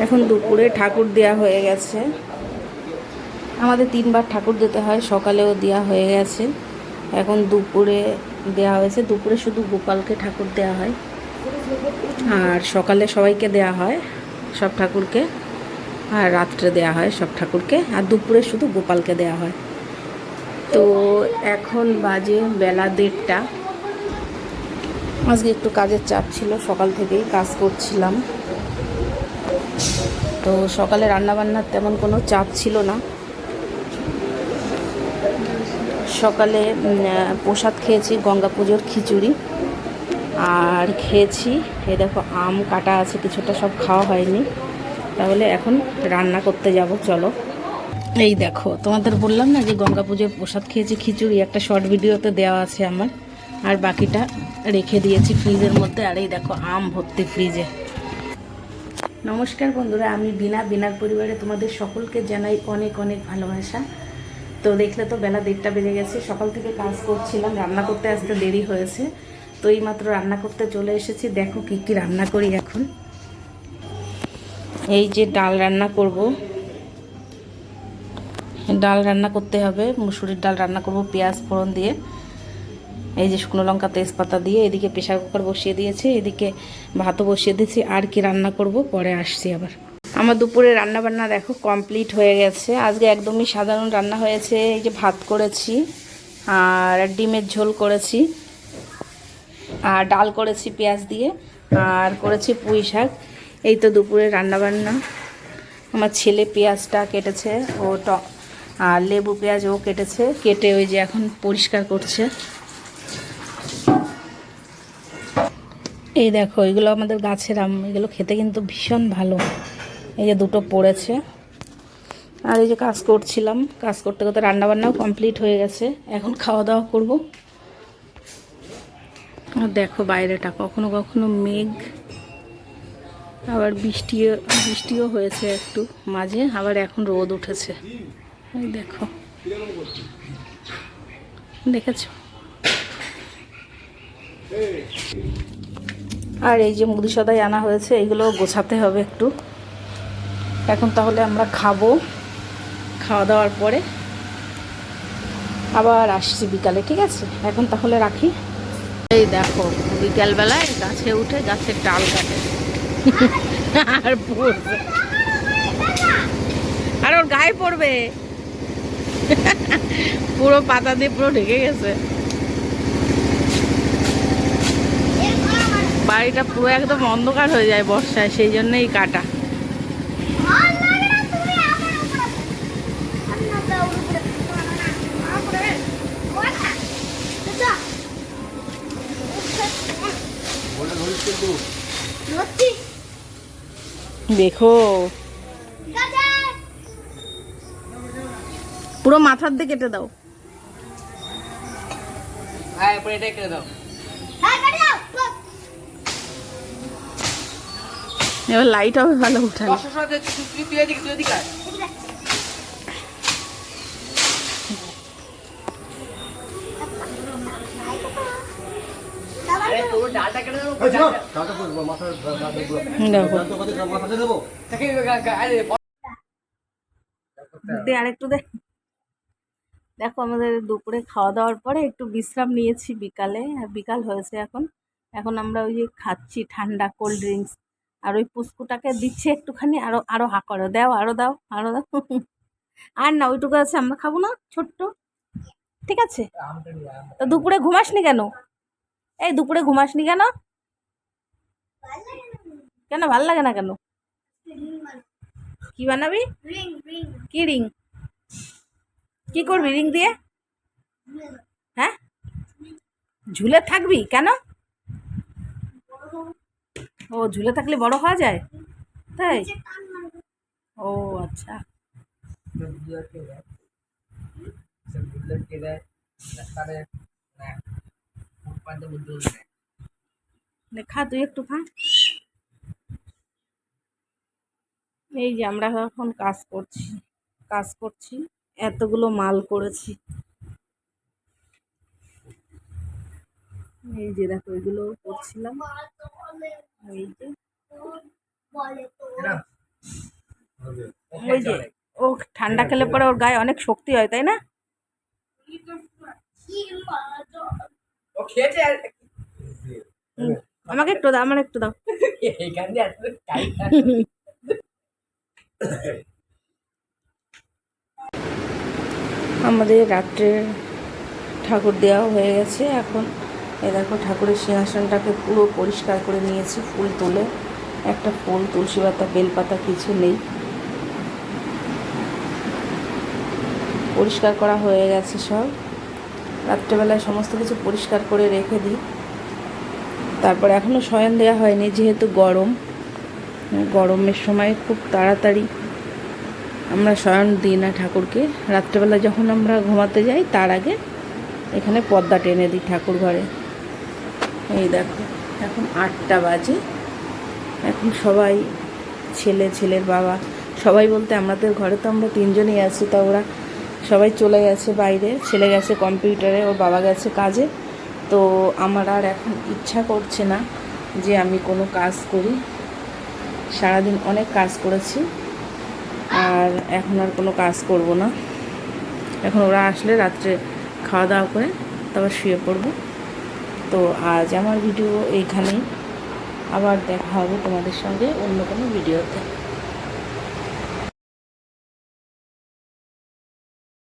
এখন দুপুরে ঠাকুর দেওয়া হয়ে গেছে। আমাদের 3বার ঠাকুর দিতে হয়, সকালেও দেওয়া হয়ে গেছে, এখন দুপুরে দেওয়া হয়েছে। দুপুরে শুধু গোপালকে ঠাকুর দেওয়া হয়, আর সকালে সবাইকে দেওয়া হয়, সব ঠাকুরকে, আর রাত্রে দেওয়া হয় সব ঠাকুরকে, আর দুপুরে শুধু গোপালকে দেওয়া হয়। তো এখন বাজে বেলা 1:30। আজকে একটু কাজের চাপ ছিল, সকাল থেকেই কাজ করছিলাম, তো সকালে রান্নাবান্নার তেমন কোনো চাপ ছিল না। সকালে প্রসাদ খেয়েছি, গঙ্গা পুজোর খিচুড়ি, আর খেয়েছি এই দেখো আম কাটা আছে কিছুটা, সব খাওয়া হয়নি। তাহলে এখন রান্না করতে যাব, চলো। এই দেখো, তোমাদের বললাম না যে গঙ্গা পুজোর প্রসাদ খেয়েছি খিচুড়ি, একটা শর্ট ভিডিওতে দেওয়া আছে আমার, আর বাকিটা রেখে দিয়েছি ফ্রিজের মধ্যে। আর এই দেখো আম ভর্তি ফ্রিজে। নমস্কার বন্ধুরা, আমি বিনার পরিবারে তোমাদের সকলকে জানাই অনেক অনেক ভালোবাসা। তো দেখলে তো বেলা 1:30 বেজে গেছে, সকাল থেকে কাজ করছিলাম, রান্না করতে আসতে দেরি হয়েছে, তো এইমাত্র রান্না করতে চলে এসেছি। দেখো কী কী রান্না করি এখন। এই যে ডাল রান্না করব, ডাল রান্না করতে হবে, মুসুরির ডাল রান্না করব পেঁয়াজ ফোড়ন দিয়ে। এই যে শুকনো লঙ্কা তেজপাতা দিয়ে, এদিকে প্রেশার কুকার বসিয়ে দিয়েছি, এদিকে ভাতও বসিয়ে দিয়েছি। আর কি রান্না করব পরে আসছি আবার। আমার দুপুরে রান্না বান্না দেখো কমপ্লিট হয়ে গেছে। আজকে একদমই সাধারণ রান্না হয়েছে। এই যে ভাত করেছি, আর ডিমের ঝোল করেছি, আর ডাল করেছি পেঁয়াজ দিয়ে, আর করেছি পুঁই শাক। এই তো দুপুরে রান্না বান্না। আমার ছেলে পেঁয়াজটা কেটেছে, ও আর লেবু পেঁয়াজ ও কেটেছে, কেটে ওই যে এখন পরিষ্কার করছে। এই দেখো, এগুলো আমাদের গাছের আম, এগুলো খেতে কিন্তু ভীষণ ভালো। এই যে দুটো পড়েছে। আর এই যে কাজ করছিলাম, কাজ করতে করতে রান্নাবান্নাও কমপ্লিট হয়ে গেছে, এখন খাওয়া দাওয়া করব। আর দেখো বাইরেটা কখনো কখনো মেঘ, আবার বৃষ্টিও হয়েছে একটু মাঝে, আবার এখন রোদ উঠেছে। এই দেখো, দেখেছো? আর এই যে মুদি সদাই আনা হয়েছে, এইগুলো গোছাতে হবে একটু। এখন তাহলে আমরা খাবো, খাওয়া দাওয়ার পরে আবার আসছি বিকালে, ঠিক আছে? এখন তাহলে রাখি। এই দেখো, বিকালবেলায় গাছে উঠে গাছের ডাল কাটে আর পড়বে, আর ওর গায়ে পড়বে, পুরো পাতা দিয়ে পুরো ঢেকে গেছে। বাড়িটা পুরো একদম অন্ধকার হয়ে যায় বর্ষায়, সেই জন্যই কাটা। দেখো পুরো মাথার দিয়ে কেটে দাও। এবার লাইট হবে ভালো উঠানো। আরেকটু দে। দেখো আমাদের দুপুরে খাওয়া দাওয়ার পরে একটু বিশ্রাম নিয়েছি বিকালে, বিকাল হয়েছে এখন। এখন আমরা ওই যে খাচ্ছি ঠান্ডা কোল্ড ড্রিঙ্কস, আর ওই পুস্কুটাকে দিচ্ছে একটুখানি, আরো আরো হা করো, দাও আরো দাও আরো দাও। আর না, ওইটুকু আছে, আমরা খাবো না, ছোট্ট, ঠিক আছে? তো দুপুরে ঘুমাসনি কেন? এই দুপুরে ঘুমাসনি কেন? কেন ভাল লাগে না কেন? কি বানাবি? কি রিং? কি করবি রিং দিয়ে? হ্যাঁ, ঝুলে থাকবি কেন? ও, ঝুলে থাকলে বড় হওয়া যায়, তাই? ও আচ্ছা। খা, তুই একটু খা। এই যে আমরা এখন কাজ করছি, এতগুলো মাল করেছি। এই যে দেখো, এগুলো করছিলাম। এই যে ওই যে ও ঠান্ডা খেলে পরে ওর গায়ে অনেক শক্তি হয়, তাই না? আমাকে একটু দাও, আমার একটু দাও। আমাদের রাত্রে ঠাকুর দেওয়া হয়ে গেছে। এখন এই দেখো ঠাকুরের সিংহাসনটাকে পুরো পরিষ্কার করে নিয়েছি, ফুল তুলে। একটা ফুল, তুলসী পাতা, বেলপাতা কিছু নেই, পরিষ্কার করা হয়ে গেছে সব। রাত্রেবেলায় সমস্ত কিছু পরিষ্কার করে রেখে দিই। তারপর এখনও শয়ন দেওয়া হয়নি, যেহেতু গরমের সময় খুব তাড়াতাড়ি আমরা শয়ন দিই না ঠাকুরকে। রাত্রেবেলা যখন আমরা ঘুমাতে যাই তার আগে এখানে পর্দা টেনে দিই ঠাকুর ঘরে। এই দেখো এখন 8টা বাজে। এখন সবাই, ছেলের বাবা, সবাই বলতে আমাদের ঘরে তো আমরা 3জনই আছি, তা ওরা সবাই চলে গেছে বাইরে। ছেলে গেছে কম্পিউটারে, ওর বাবা গেছে কাজে। তো আমার আর এখন ইচ্ছা করছে না যে আমি কোনো কাজ করি। সারাদিন অনেক কাজ করেছি, আর এখন আর কোনো কাজ করব না। এখন ওরা আসলে রাত্রে খাওয়া দাওয়া করে তারপর শুয়ে পড়বো। তো আজ আমার ভিডিও এইখানেই, আবার দেখা হবে তোমাদের সঙ্গে অন্য কোনো ভিডিওতে।